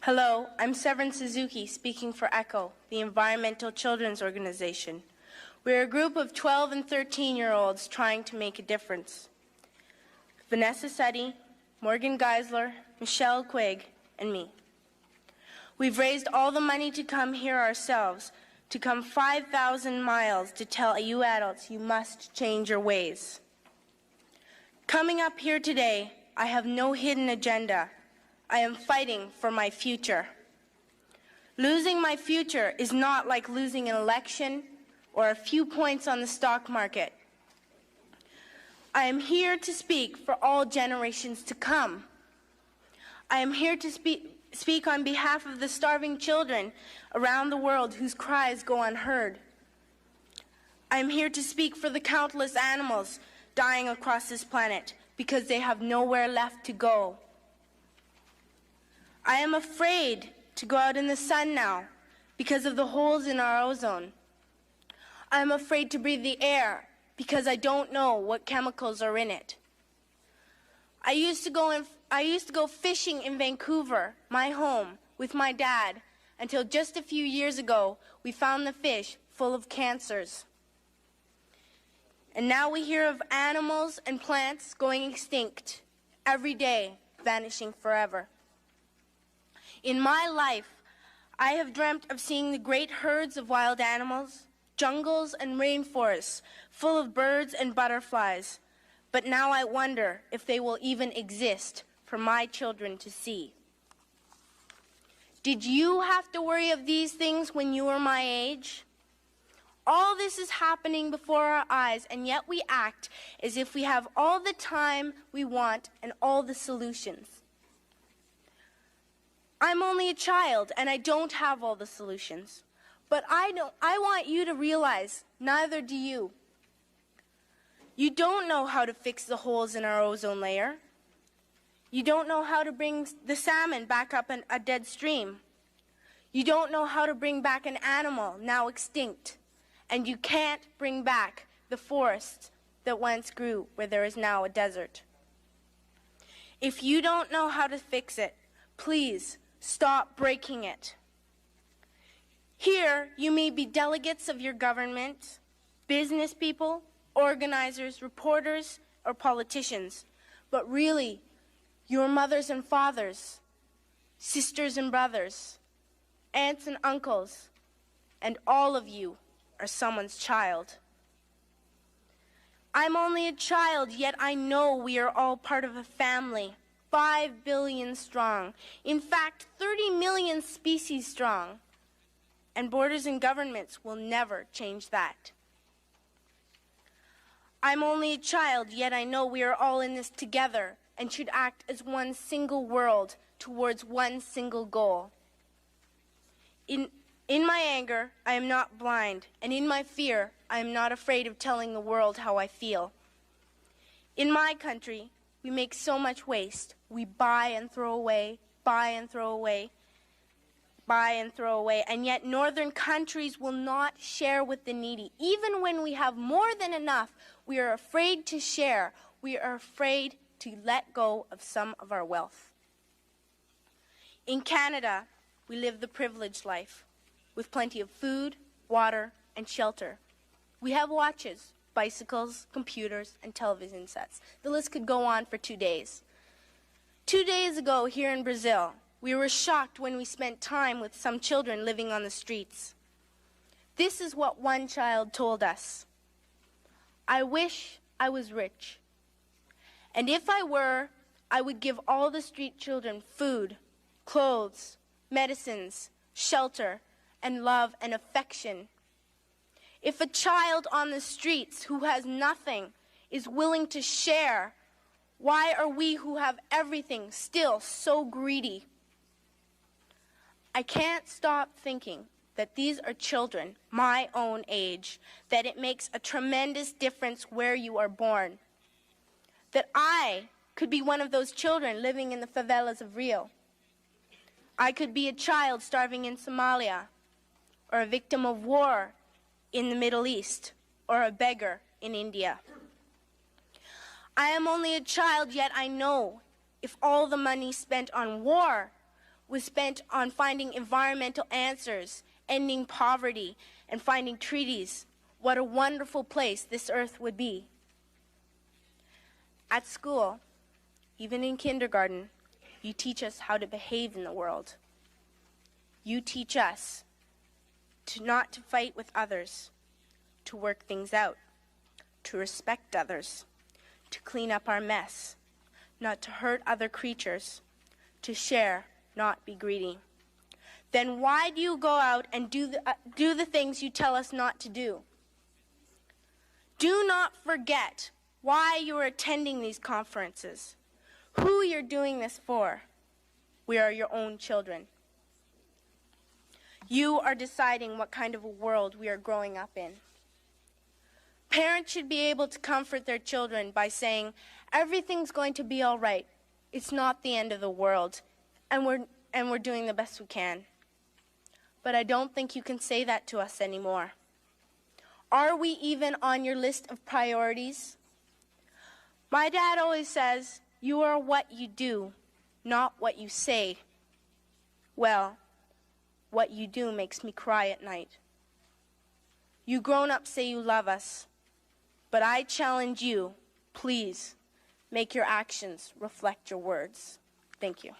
Hello, I'm Severn Suzuki, speaking for ECHO, the Environmental Children's Organization. We're a group of 12 and 13-year-olds trying to make a difference. Vanessa Suddy, Morgan Geisler, Michelle Quigg, and me. We've raised all the money to come here ourselves, to come 5,000 miles to tell you adults you must change your ways. Coming up here today, I have no hidden agenda. I am fighting for my future. Losing my future is not like losing an election or a few points on the stock market. I am here to speak for all generations to come. I am here to speak on behalf of the starving children around the world whose cries go unheard. I am here to speak for the countless animals dying across this planet because they have nowhere left to go. I am afraid to go out in the sun now because of the holes in our ozone. I am afraid to breathe the air because I don't know what chemicals are in it. I used to go fishing in Vancouver, my home, with my dad, until just a few years ago we found the fish full of cancers. And now we hear of animals and plants going extinct, every day vanishing forever. In my life, I have dreamt of seeing the great herds of wild animals, jungles and rainforests full of birds and butterflies. But now I wonder if they will even exist for my children to see. Did you have to worry of these things when you were my age? All this is happening before our eyes, and yet we act as if we have all the time we want and all the solutions. I'm only a child, and I don't have all the solutions. But I want you to realize, neither do you. You don't know how to fix the holes in our ozone layer. You don't know how to bring the salmon back up a dead stream. You don't know how to bring back an animal now extinct. And you can't bring back the forest that once grew where there is now a desert. If you don't know how to fix it, please stop breaking it. Here, you may be delegates of your government, business people, organizers, reporters, or politicians, but really, your mothers and fathers, sisters and brothers, aunts and uncles, and all of you are someone's child. I'm only a child, yet I know we are all part of a family, 5 billion strong. In fact, 30 million species strong. And borders and governments will never change that. I'm only a child, yet I know we are all in this together and should act as one single world towards one single goal. In my anger, I am not blind, and in my fear, I am not afraid of telling the world how I feel. In my country, we make so much waste. We buy and throw away, buy and throw away, buy and throw away, and yet northern countries will not share with the needy. Even when we have more than enough, we are afraid to share. We are afraid to let go of some of our wealth. In Canada, we live the privileged life, with plenty of food, water, and shelter. We have watches, bicycles, computers, and television sets. The list could go on for 2 days. 2 days ago, here in Brazil, we were shocked when we spent time with some children living on the streets. This is what one child told us. I wish I was rich. And if I were, I would give all the street children food, clothes, medicines, shelter, and love and affection. If a child on the streets who has nothing is willing to share, why are we who have everything still so greedy? I can't stop thinking that these are children my own age, that it makes a tremendous difference where you are born. That I could be one of those children living in the favelas of Rio. I could be a child starving in Somalia, or a victim of war in the Middle East, or a beggar in India. I am only a child, yet I know if all the money spent on war was spent on finding environmental answers, ending poverty, and finding treaties, what a wonderful place this earth would be. At school, even in kindergarten, you teach us how to behave in the world. You teach us not to fight with others, to work things out, to respect others, to clean up our mess, not to hurt other creatures, to share, not be greedy. Then why do you go out and do the things you tell us not to do? Do not forget why you are attending these conferences, who you're doing this for. We are your own children. You are deciding what kind of a world we are growing up in. Parents should be able to comfort their children by saying, everything's going to be all right. It's not the end of the world, and we're doing the best we can. But I don't think you can say that to us anymore. Are we even on your list of priorities? My dad always says, you are what you do, not what you say. Well, what you do makes me cry at night. You grown-ups say you love us, but I challenge you, please, make your actions reflect your words. Thank you.